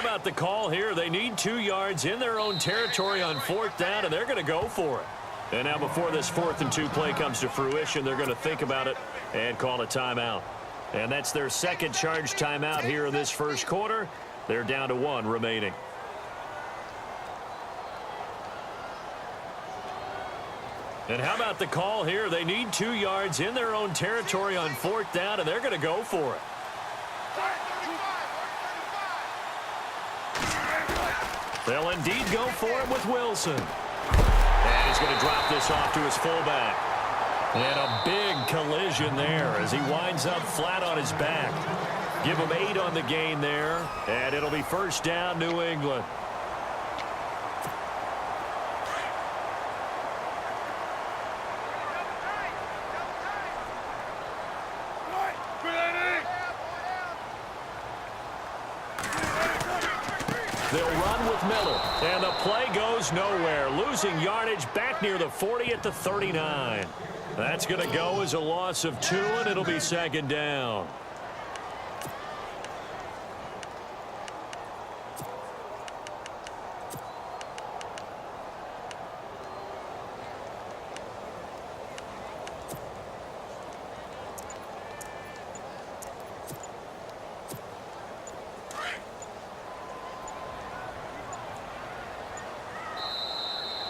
about the call here? They need 2 yards in their own territory on 4th down, and they're going to go for it. And now before this 4th and 2 play comes to fruition, they're going to think about it and call a timeout. And that's their second charge timeout here in this first quarter. They're down to 1 remaining. And how about the call here? They need 2 yards in their own territory on 4th down, and they're going to go for it. They'll indeed go for it with Wilson. And he's going to drop this off to his fullback. And a big collision there as he winds up flat on his back. Give him 8 on the gain there, and it'll be first down, New England. They'll run with Miller, and the play goes nowhere. Losing yardage back near the 40 at the 39. That's going to go as a loss of 2, and it'll be second down.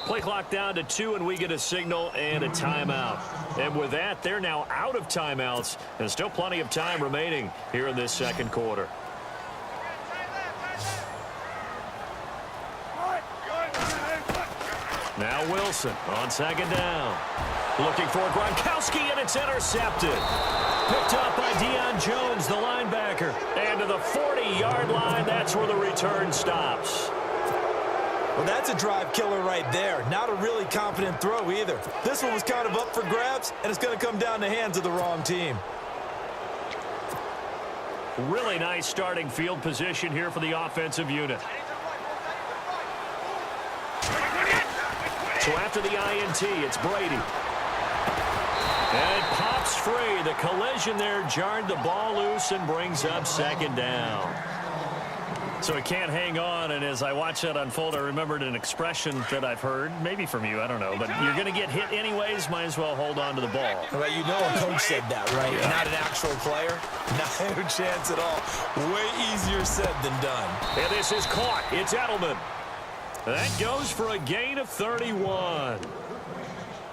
Play clock down to 2, and we get a signal and a timeout. And with that, they're now out of timeouts, and still plenty of time remaining here in this second quarter. Now Wilson on second down. Looking for Gronkowski, and it's intercepted. Picked up by Deion Jones, the linebacker. And to the 40-yard line, that's where the return stops. Well, that's a drive killer right there. Not a really confident throw either. This one was kind of up for grabs, and it's going to come down the hands of the wrong team. Really nice starting field position here for the offensive unit. So after the INT, it's Brady. And it pops free. The collision there jarred the ball loose and brings up second down. So it can't hang on, and as I watch that unfold, I remembered an expression that I've heard, maybe from you, I don't know, but you're going to get hit anyways, might as well hold on to the ball. Well, you know a coach said that, right? Yeah. Not an actual player. No chance at all. Way easier said than done. And this is caught. It's Edelman. That goes for a gain of 31.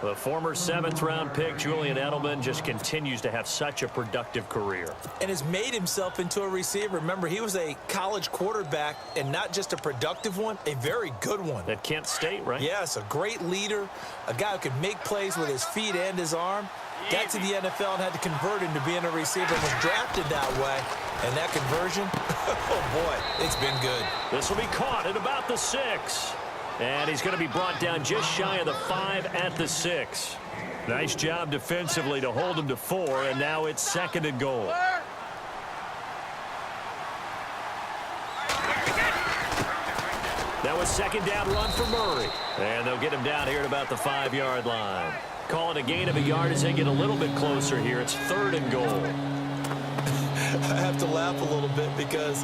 The former 7th-round pick, Julian Edelman, just continues to have such a productive career. And has made himself into a receiver. Remember, he was a college quarterback, and not just a productive one, a very good one. At Kent State, right? Yes, a great leader, a guy who could make plays with his feet and his arm. Got to the NFL and had to convert into being a receiver and was drafted that way. And that conversion, oh, boy, it's been good. This will be caught at about the 6. And he's going to be brought down just shy of the 5 at the 6. Nice job defensively to hold him to 4, and now it's second and goal. That was second down run for Murray. And they'll get him down here at about the 5-yard line. Call it a gain of a yard as they get a little bit closer here. It's third and goal. I have to laugh a little bit because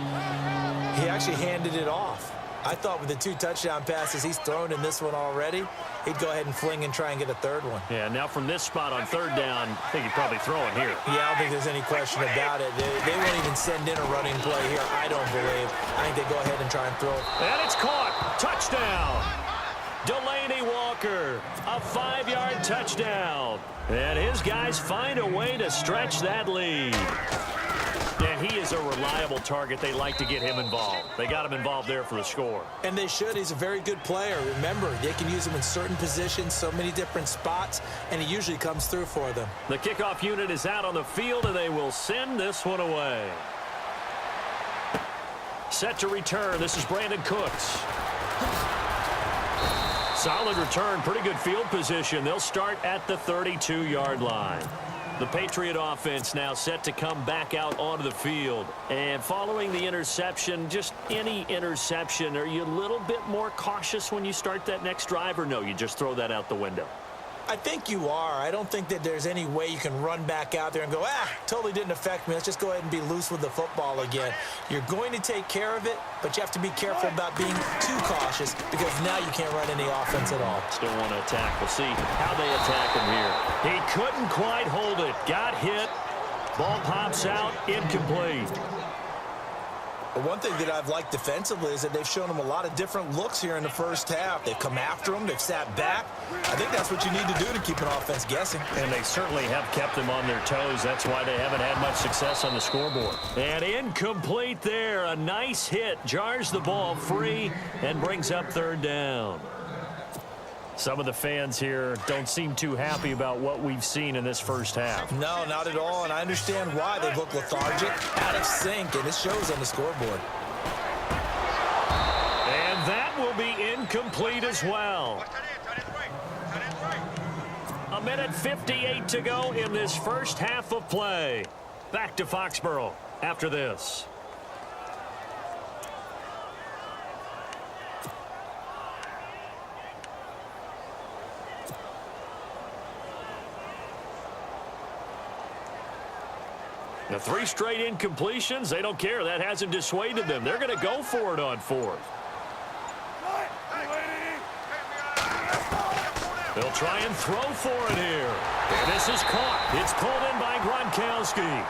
he actually handed it off. I thought with the 2 touchdown passes he's thrown in this one already, he'd go ahead and fling and try and get a third one. Yeah, now from this spot on third down, I think he'd probably throw it here. Yeah, I don't think there's any question about it. They won't even send in a running play here, I don't believe. I think they go ahead and try and throw it. And it's caught. Touchdown. Delaney Walker, a 5-yard touchdown. And his guys find a way to stretch that lead. And he is a reliable target. They like to get him involved. They got him involved there for the score. And they should. He's a very good player. Remember, they can use him in certain positions, so many different spots, and he usually comes through for them. The kickoff unit is out on the field, and they will send this one away. Set to return. This is Brandon Cooks. Solid return. Pretty good field position. They'll start at the 32-yard line. The Patriot offense now set to come back out onto the field. And following the interception, just any interception, are you a little bit more cautious when you start that next drive, or no, you just throw that out the window? I think you are. I don't think that there's any way you can run back out there and go, totally didn't affect me. Let's just go ahead and be loose with the football again. You're going to take care of it, but you have to be careful about being too cautious because now you can't run any offense at all. Still want to attack. We'll see how they attack him here. He couldn't quite hold it. Got hit. Ball pops out. Incomplete. But one thing that I've liked defensively is that they've shown him a lot of different looks here in the first half. They've come after him. They've sat back. I think that's what you need to do to keep an offense guessing. And they certainly have kept them on their toes. That's why they haven't had much success on the scoreboard. And incomplete there. A nice hit. Jars the ball free and brings up third down. Some of the fans here don't seem too happy about what we've seen in this first half. No, not at all, and I understand why. They look lethargic, out of sync, and it shows on the scoreboard. And that will be incomplete as well. A minute 58 to go in this first half of play. Back to Foxborough after this. The 3 straight incompletions, they don't care. That hasn't dissuaded them. They're going to go for it on fourth. They'll try and throw for it here. This is caught. It's pulled in by Gronkowski.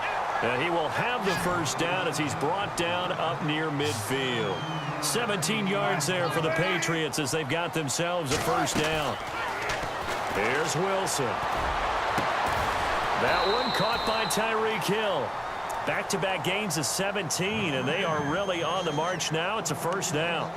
And he will have the first down as he's brought down up near midfield. 17 yards there for the Patriots as they've got themselves a first down. Here's Wilson. That one caught by Tyreek Hill. Back-to-back gains of 17, and they are really on the march now. It's a first down.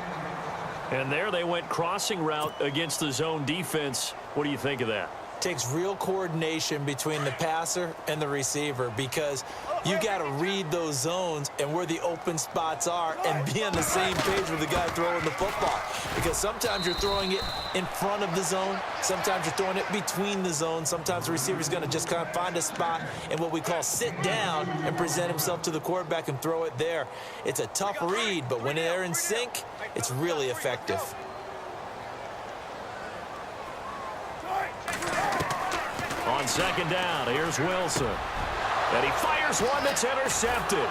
And there they went crossing route against the zone defense. What do you think of that? Takes real coordination between the passer and the receiver because you got to read those zones and where the open spots are and be on the same page with the guy throwing the football. Because sometimes you're throwing it in front of the zone. Sometimes you're throwing it between the zones. Sometimes the receiver's going to just kind of find a spot and what we call sit down and present himself to the quarterback and throw it there. It's a tough read, but when they're in sync, it's really effective. On second down, here's Wilson. And he fires one that's intercepted.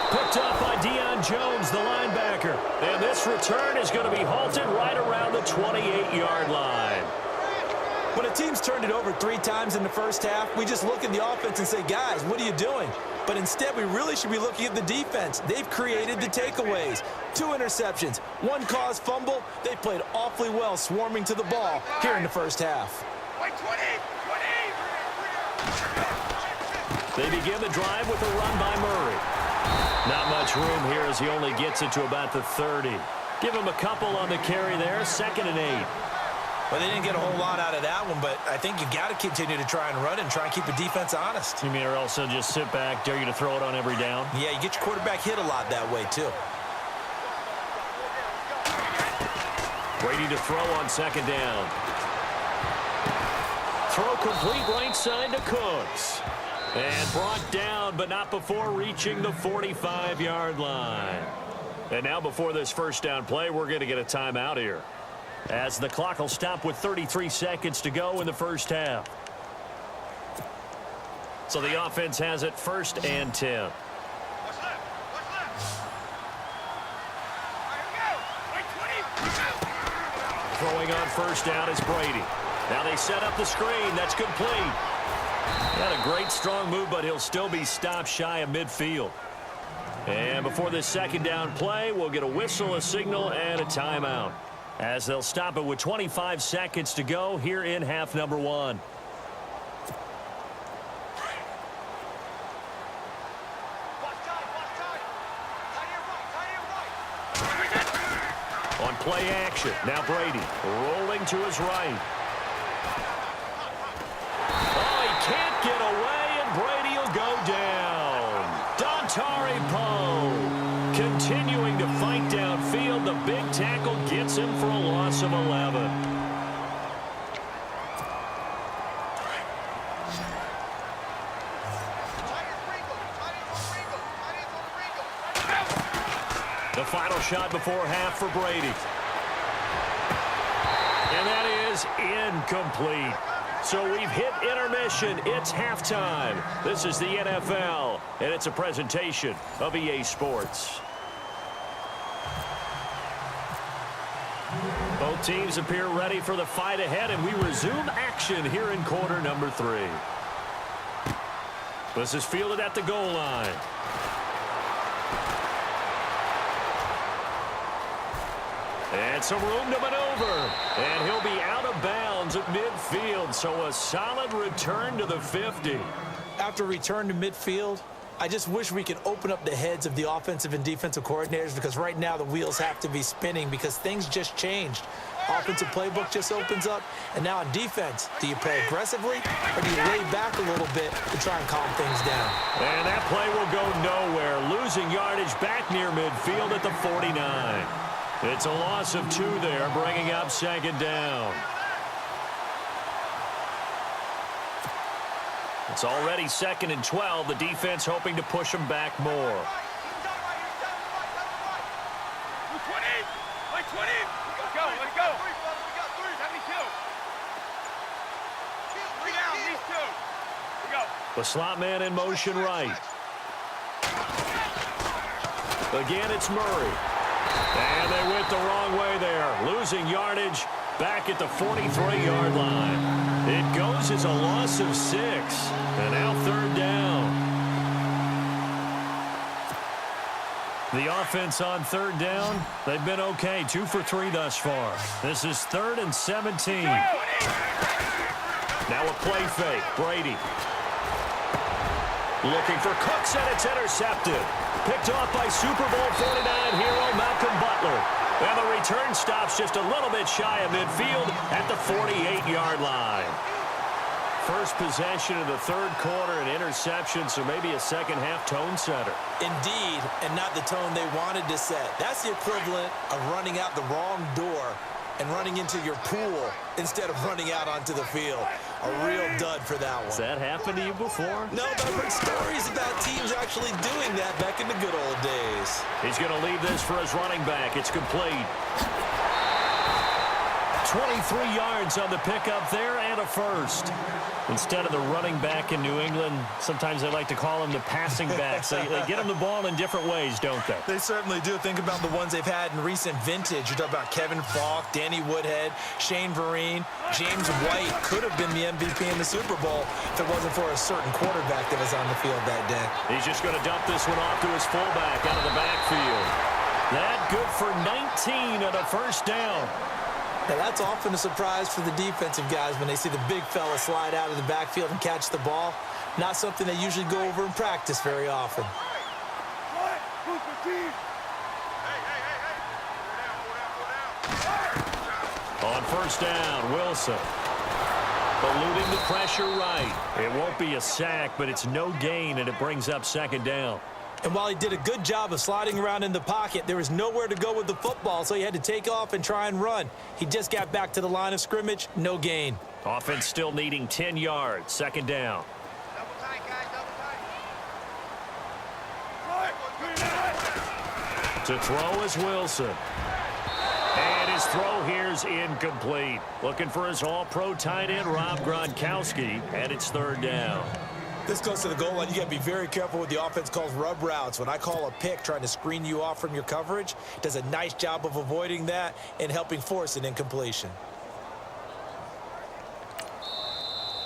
Picked up by Deion Jones, the linebacker. And this return is going to be halted right around the 28-yard line. When a team's turned it over 3 times in the first half, we just look at the offense and say, guys, what are you doing? But instead, we really should be looking at the defense. They've created the takeaways. 2 interceptions, 1 caused fumble. They played awfully well swarming to the ball here in the first half. They begin the drive with a run by Murray. Not much room here as he only gets it to about the 30. Give him a couple on the carry there, 2nd and 8. Well, they didn't get a whole lot out of that one, but I think you've got to continue to try and run and try and keep the defense honest. You mean or else they'll just sit back, dare you to throw it on every down? Yeah, you get your quarterback hit a lot that way, too. Brady to throw on 2nd down. Throw complete right side to Cooks. And brought down, but not before reaching the 45-yard line. And now before this first down play, we're going to get a timeout here, as the clock will stop with 33 seconds to go in the first half. So the offense has it 1st and 10. Throwing on first down is Brady. Now they set up the screen. That's complete. Had a great strong move, but he'll still be stopped shy of midfield. And before this second down play, we'll get a whistle, a signal, and a timeout, as they'll stop it with 25 seconds to go here in half number 1. On play action, now Brady rolling to his right. Oh, he can't get away, and Brady will go down. Dontari Poe continuing to fight downfield. The big tackle gets him for a loss of 11. The final shot before half for Brady. And that is incomplete. So we've hit intermission. It's halftime. This is the NFL, and it's a presentation of EA Sports. Both teams appear ready for the fight ahead, and we resume action here in quarter number 3. This is fielded at the goal line. And some room to maneuver. And he'll be out of bounds at midfield, so a solid return to the 50. After return to midfield, I just wish we could open up the heads of the offensive and defensive coordinators, because right now the wheels have to be spinning because things just changed. Offensive playbook just opens up, and now on defense, do you play aggressively or do you lay back a little bit to try and calm things down? And that play will go nowhere, losing yardage back near midfield at the 49. It's a loss of 2 there, bringing up second down. It's already 2nd and 12. The defense hoping to push them back more. The slot man in motion right. Again, it's Murray. And they went the wrong way there, losing yardage back at the 43-yard line. It goes as a loss of 6, and now 3rd down. The offense on 3rd down, they've been okay, 2 for 3 thus far. This is 3rd and 17. Now a play fake, Brady. Looking for Cooks, and it's intercepted. Picked off by Super Bowl 49 hero Malcolm Butler. And the return stops just a little bit shy of midfield at the 48-yard line. First possession of the 3rd quarter, an interception, so maybe a second-half tone setter. Indeed, and not the tone they wanted to set. That's the equivalent of running out the wrong door and running into your pool instead of running out onto the field. A real dud for that one. Has that happened to you before? No, but I've heard stories about teams actually doing that back in the good old days. He's going to leave this for his running back. It's complete. 23 yards on the pickup there and a first. Instead of the running back in New England, sometimes they like to call them the passing backs. They get them the ball in different ways, don't they? They certainly do. Think about the ones they've had in recent vintage. You're talking about Kevin Falk, Danny Woodhead, Shane Vereen. James White could have been the MVP in the Super Bowl if it wasn't for a certain quarterback that was on the field that day. He's just going to dump this one off to his fullback out of the backfield. That good for 19 at a first down. Now, that's often a surprise for the defensive guys when they see the big fella slide out of the backfield and catch the ball. Not something they usually go over in practice very often. On first down, Wilson. Eluding the pressure right. It won't be a sack, but it's no gain, and it brings up second down. And while he did a good job of sliding around in the pocket, there was nowhere to go with the football, so he had to take off and try and run. He just got back to the line of scrimmage, no gain. Offense still needing 10 yards, second down. Double tight, guys, double tight. To throw is Wilson. And his throw here's incomplete. Looking for his all-pro tight end, Rob Gronkowski, and it's 3rd down. This goes to the goal line. You got to be very careful with the offense calls rub routes. When I call a pick trying to screen you off from your coverage, does a nice job of avoiding that and helping force an incompletion.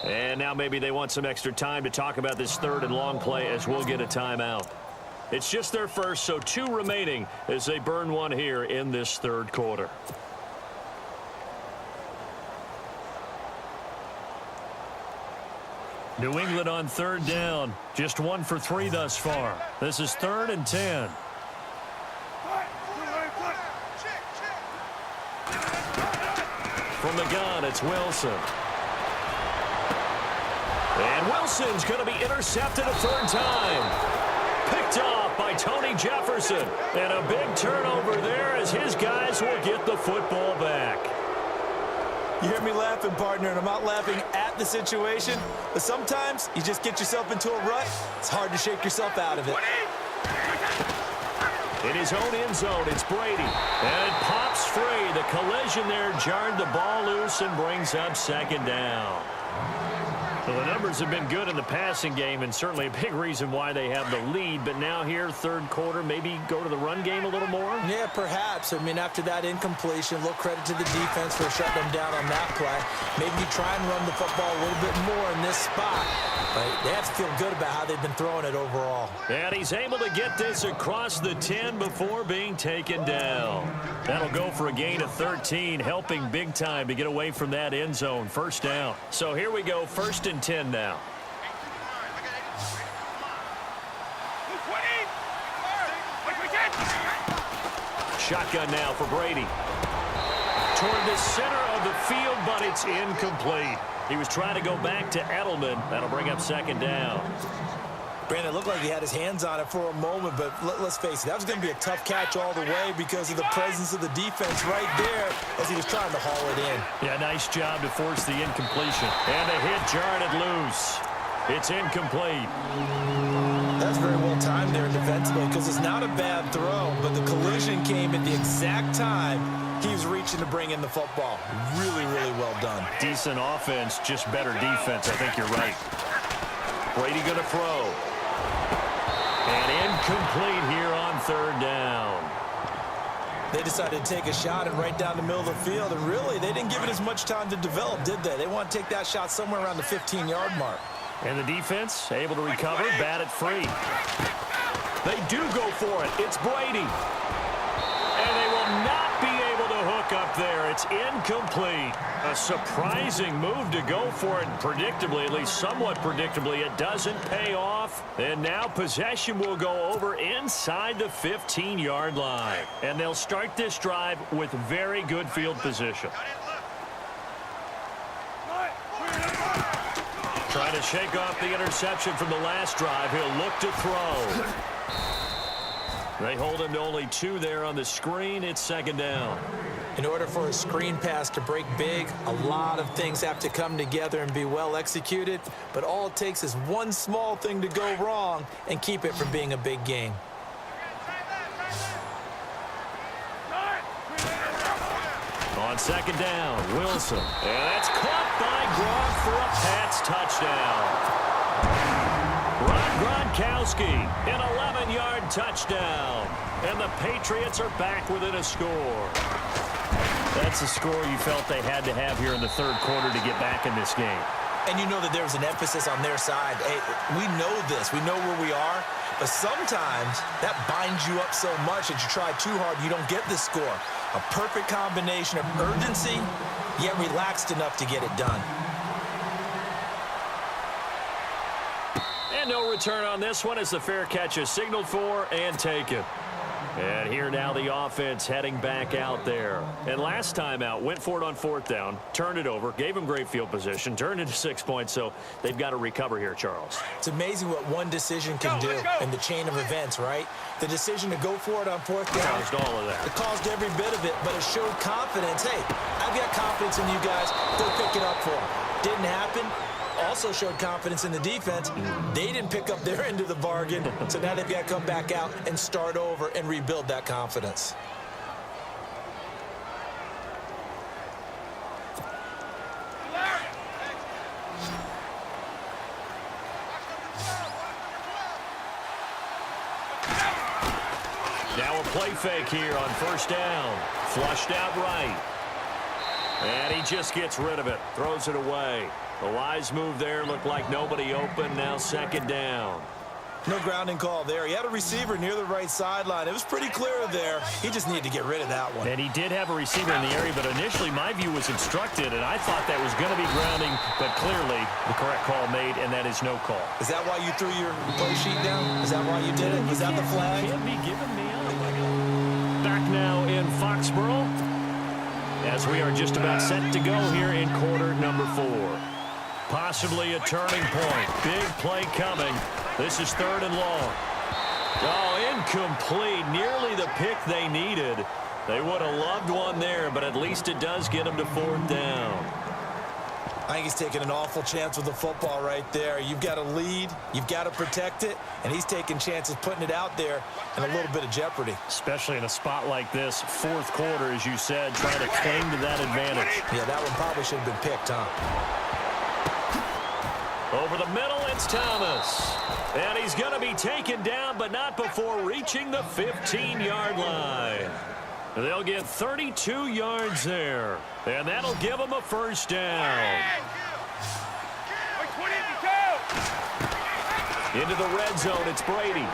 And now maybe they want some extra time to talk about this 3rd and long play as we'll get a timeout. It's just their first, so 2 remaining as they burn one here in this 3rd quarter. New England on 3rd down. Just 1 for 3 thus far. This is 3rd and 10. From the gun, it's Wilson. And Wilson's going to be intercepted a 3rd time. Picked off by Tony Jefferson. And a big turnover there as his guys will get the football back. You hear me laughing, partner, and I'm not laughing at the situation, but sometimes you just get yourself into a rut. It's hard to shake yourself out of it. In his own end zone, it's Brady. And it pops free. The collision there jarred the ball loose and brings up second down. Well, the numbers have been good in the passing game, and certainly a big reason why they have the lead. But now here, third quarter, maybe go to the run game a little more? Yeah, perhaps. I mean, after that incompletion, a little credit to the defense for shutting them down on that play. Maybe you try and run the football a little bit more in this spot. But they have to feel good about how they've been throwing it overall. And he's able to get this across the 10 before being taken down. That'll go for a gain of 13, helping big time to get away from that end zone. First down. So here we go, 1st and 10 now. Shotgun now for Brady. Toward the center of the field, but it's incomplete. He was trying to go back to Edelman. That'll bring up 2nd down. Brandon, it looked like he had his hands on it for a moment, but let's face it, that was going to be a tough catch all the way because of the presence of the defense right there as he was trying to haul it in. Yeah, nice job to force the incompletion. And the hit jarred it loose. It's incomplete. That's very well timed there defensively because it's not a bad throw, but the collision came at the exact time he was reaching to bring in the football. Really, really well done. Decent offense, just better defense. I think you're right. Brady going to throw. And incomplete here on 3rd down. They decided to take a shot and right down the middle of the field, and really, they didn't give it as much time to develop, did they? They want to take that shot somewhere around the 15-yard mark. And the defense able to recover, bat it free. They do go for it. It's Brady. And they will not be able to hook up there. It's incomplete. A surprising move to go for it. Predictably, at least somewhat predictably, it doesn't pay off. And now possession will go over inside the 15-yard line. And they'll start this drive with very good field position. Trying to shake off the interception from the last drive. He'll look to throw. They hold him to only 2 there on the screen. It's 2nd down. In order for a screen pass to break big, a lot of things have to come together and be well executed. But all it takes is one small thing to go wrong and keep it from being a big game. On 2nd down, Wilson. And that's caught by Gronk for a Pats touchdown. Gronkowski, an 11-yard touchdown. And the Patriots are back within a score. That's a score you felt they had to have here in the 3rd quarter to get back in this game. And you know that there was an emphasis on their side. Hey, we know this. We know where we are. But sometimes that binds you up so much that you try too hard, you don't get the score. A perfect combination of urgency, yet relaxed enough to get it done. And no return on this one as the fair catch is signaled for and taken. And here now the offense heading back out there. And last time out, went for it on 4th down, turned it over, gave them great field position, turned it to 6 points, so they've got to recover here, Charles. It's amazing what one decision can do in the chain of events, right? The decision to go for it on 4th down. Caused all of that. It caused every bit of it, but it showed confidence. Hey, I've got confidence in you guys. Go pick it up for them. Didn't happen. Also showed confidence in the defense. They didn't pick up their end of the bargain, so now they've got to come back out and start over and rebuild that confidence. Now a play fake here on 1st down. Flushed out right. And he just gets rid of it. Throws it away. A wise move there. Looked like nobody open. Now 2nd down. No grounding call there. He had a receiver near the right sideline. It was pretty clear there. He just needed to get rid of that one. And he did have a receiver in the area, but initially my view was obstructed, and I thought that was going to be grounding, but clearly the correct call made, and that is no call. Is that why you threw your play sheet down? Is that why you did it? Was that the flag? Can't be giving me back now in Foxborough as we are just about set to go here in quarter number 4. Possibly a turning point. Big play coming. This is 3rd and long. Oh, incomplete. Nearly the pick they needed. They would have loved one there, but at least it does get them to 4th down. I think he's taking an awful chance with the football right there. You've got to lead. You've got to protect it. And he's taking chances putting it out there in a little bit of jeopardy. Especially in a spot like this, 4th quarter, as you said, trying to cling to that advantage. Yeah, that one probably should have been picked, huh? Over the middle, it's Thomas. And he's going to be taken down, but not before reaching the 15-yard line. They'll get 32 yards there. And that'll give them a first down. Into the red zone, it's Brady.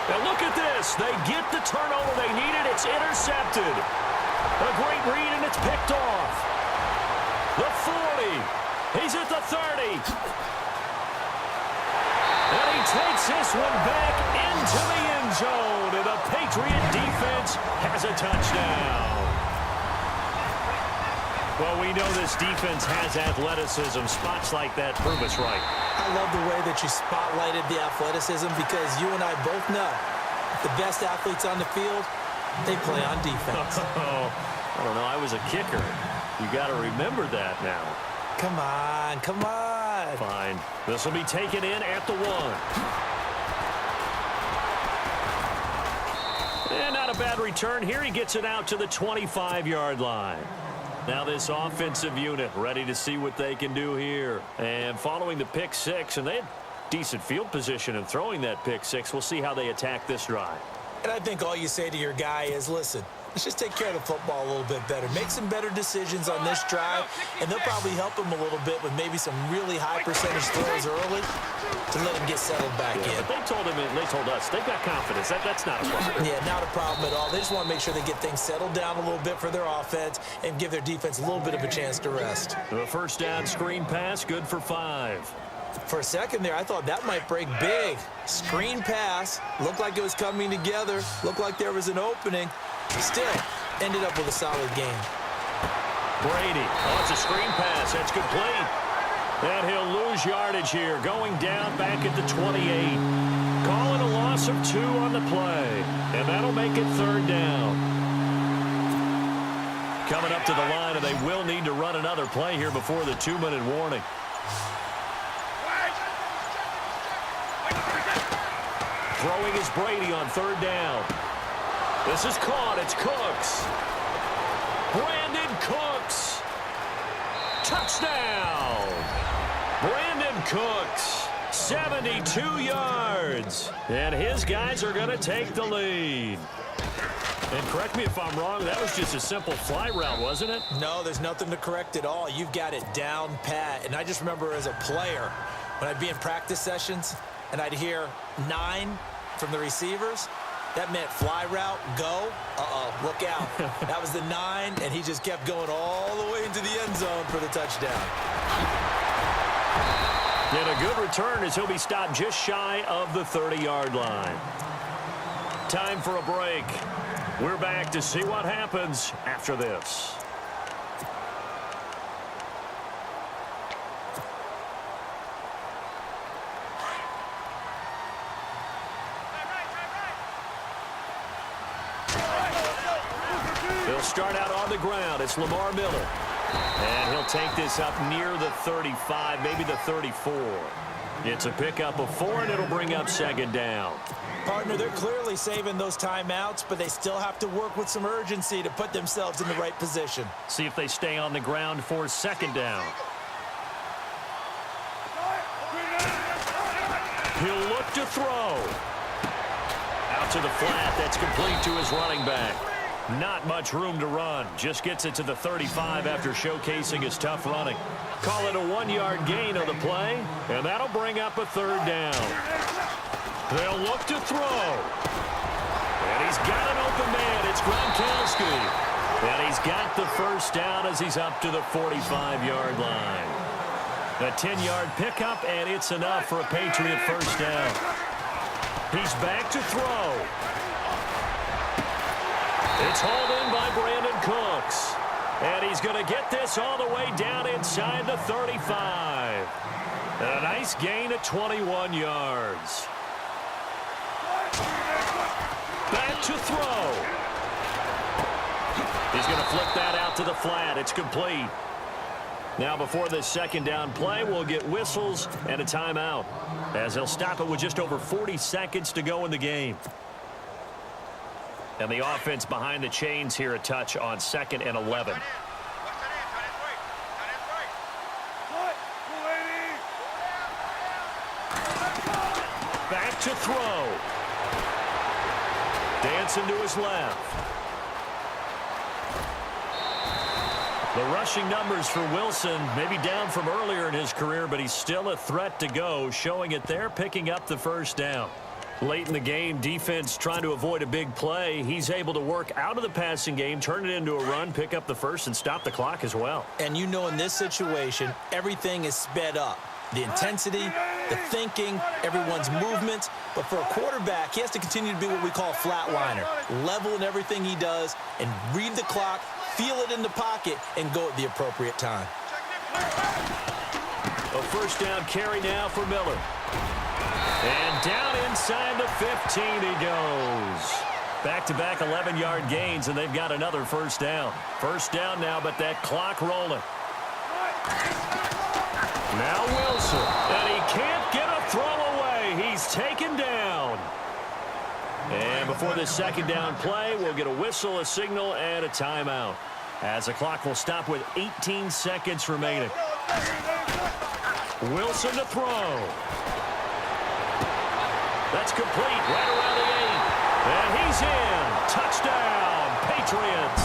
Now look at this. They get the turnover they needed. It's intercepted. A great read, and it's picked off. The 40. He's at the 30. And he takes this one back into the end zone. And the Patriot defense has a touchdown. Well, we know this defense has athleticism. Spots like that prove us right. I love the way that you spotlighted the athleticism because you and I both know the best athletes on the field, they play on defense. Oh, I don't know. I was a kicker. You got to remember that now. Come on, come on. Fine. This will be taken in at the 1. And not a bad return here. He gets it out to the 25-yard line. Now this offensive unit ready to see what they can do here. And following the pick six, and they had decent field position in throwing that pick six. We'll see how they attack this drive. And I think all you say to your guy is, listen, let's just take care of the football a little bit better. Make some better decisions on this drive, and they'll probably help him a little bit with maybe some really high percentage throws early to let him get settled back in. But they told us they've got confidence. That's not a problem. Yeah, not a problem at all. They just want to make sure they get things settled down a little bit for their offense and give their defense a little bit of a chance to rest. The first down screen pass, good for 5. For a second there, I thought that might break big. Screen pass, looked like it was coming together, looked like there was an opening. Still, ended up with a solid game. Brady, oh, it's a screen pass. That's complete. And he'll lose yardage here, going down back at the 28. Calling a loss of 2 on the play. And that'll make it 3rd down. Coming up to the line, and they will need to run another play here before the 2-minute warning. Throwing is Brady on 3rd down. This is caught. It's Cooks. Brandon Cooks. Touchdown. Brandon Cooks. 72 yards. And his guys are going to take the lead. And correct me if I'm wrong, that was just a simple fly route, wasn't it? No, there's nothing to correct at all. You've got it down pat. And I just remember as a player, when I'd be in practice sessions and I'd hear 9 from the receivers, that meant fly route, go. Look out. That was the 9, and he just kept going all the way into the end zone for the touchdown. And a good return as he'll be stopped just shy of the 30-yard line. Time for a break. We're back to see what happens after this. They'll start out on the ground. It's Lamar Miller. And he'll take this up near the 35, maybe the 34. It's a pickup of 4, and it'll bring up 2nd down. Partner, they're clearly saving those timeouts, but they still have to work with some urgency to put themselves in the right position. See if they stay on the ground for 2nd down. He'll look to throw. Out to the flat. That's complete to his running back. Not much room to run. Just gets it to the 35 after showcasing his tough running. Call it a 1-yard gain on the play, and that'll bring up a 3rd down. They'll look to throw. And he's got an open man. It's Gronkowski. And he's got the first down as he's up to the 45-yard line. A 10-yard pickup, and it's enough for a Patriot first down. He's back to throw. It's hauled in by Brandon Cooks. And he's going to get this all the way down inside the 35. And a nice gain of 21 yards. Back to throw. He's going to flip that out to the flat. It's complete. Now before this 2nd down play, we'll get whistles and a timeout, as he'll stop it with just over 40 seconds to go in the game. And the offense behind the chains here a touch on 2nd and 11. to throw. Dancing to his left. The rushing numbers for Wilson maybe down from earlier in his career, but he's still a threat to go, showing it there, picking up the first down. Late in the game, defense trying to avoid a big play. He's able to work out of the passing game, turn it into a run, pick up the first, and stop the clock as well. And you know in this situation, everything is sped up. The intensity, the thinking, everyone's movements. But for a quarterback, he has to continue to be what we call a flatliner. Level in everything he does and read the clock, feel it in the pocket, and go at the appropriate time. A first down carry now for Miller. And down inside the 15 he goes. Back-to-back 11-yard gains, and they've got another first down. First down now, but that clock rolling. Now Wilson, and he can't get a throw away. He's taken down. And before this second down play, we'll get a whistle, a signal, and a timeout, as the clock will stop with 18 seconds remaining. Wilson to throw. That's complete right around the 8. And he's in. Touchdown, Patriots.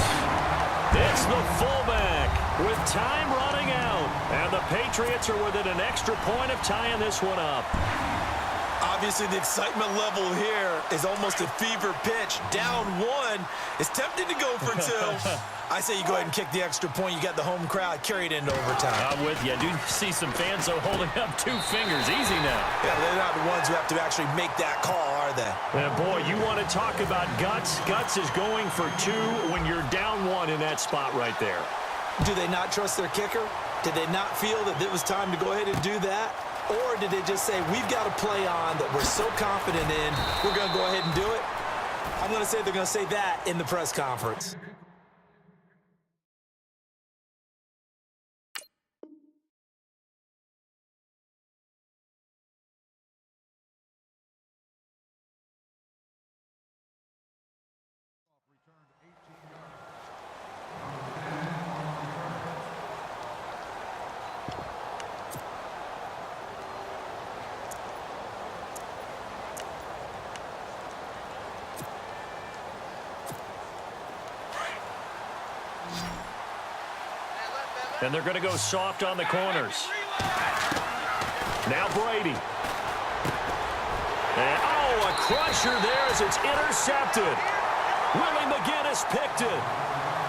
It's the fullback with time running out. And the Patriots are within an extra point of tying this one up. Obviously, the excitement level here is almost a fever pitch. Down 1. It's tempting to go for 2. I say you go ahead and kick the extra point. You got the home crowd, carry it into overtime. I'm with you. I do see some fans, though, holding up 2 fingers. Easy now. Yeah, they're not the ones who have to actually make that call, are they? And boy, you want to talk about guts. Guts is going for 2 when you're down 1 in that spot right there. Do they not trust their kicker? Did they not feel that it was time to go ahead and do that? Or did they just say, we've got a play on that we're so confident in, we're going to go ahead and do it? I'm going to say they're going to say that in the press conference. And they're going to go soft on the corners. Now Brady. And, a crusher there as it's intercepted. Willie McGinnis picked it.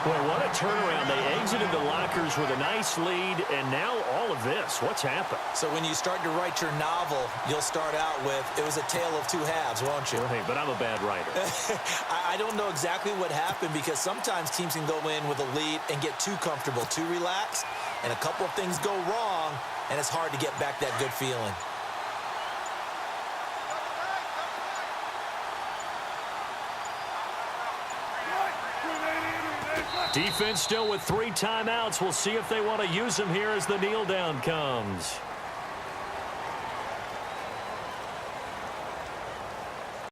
Boy, what a turnaround. They exited the lockers with a nice lead, and now all of this. What's happened? So when you start to write your novel, you'll start out with, it was a tale of 2 halves, won't you? Hey, but I'm a bad writer. I don't know exactly what happened because sometimes teams can go in with a lead and get too comfortable, too relaxed, and a couple of things go wrong, and it's hard to get back that good feeling. Defense still with 3 timeouts. We'll see if they want to use them here as the kneel down comes.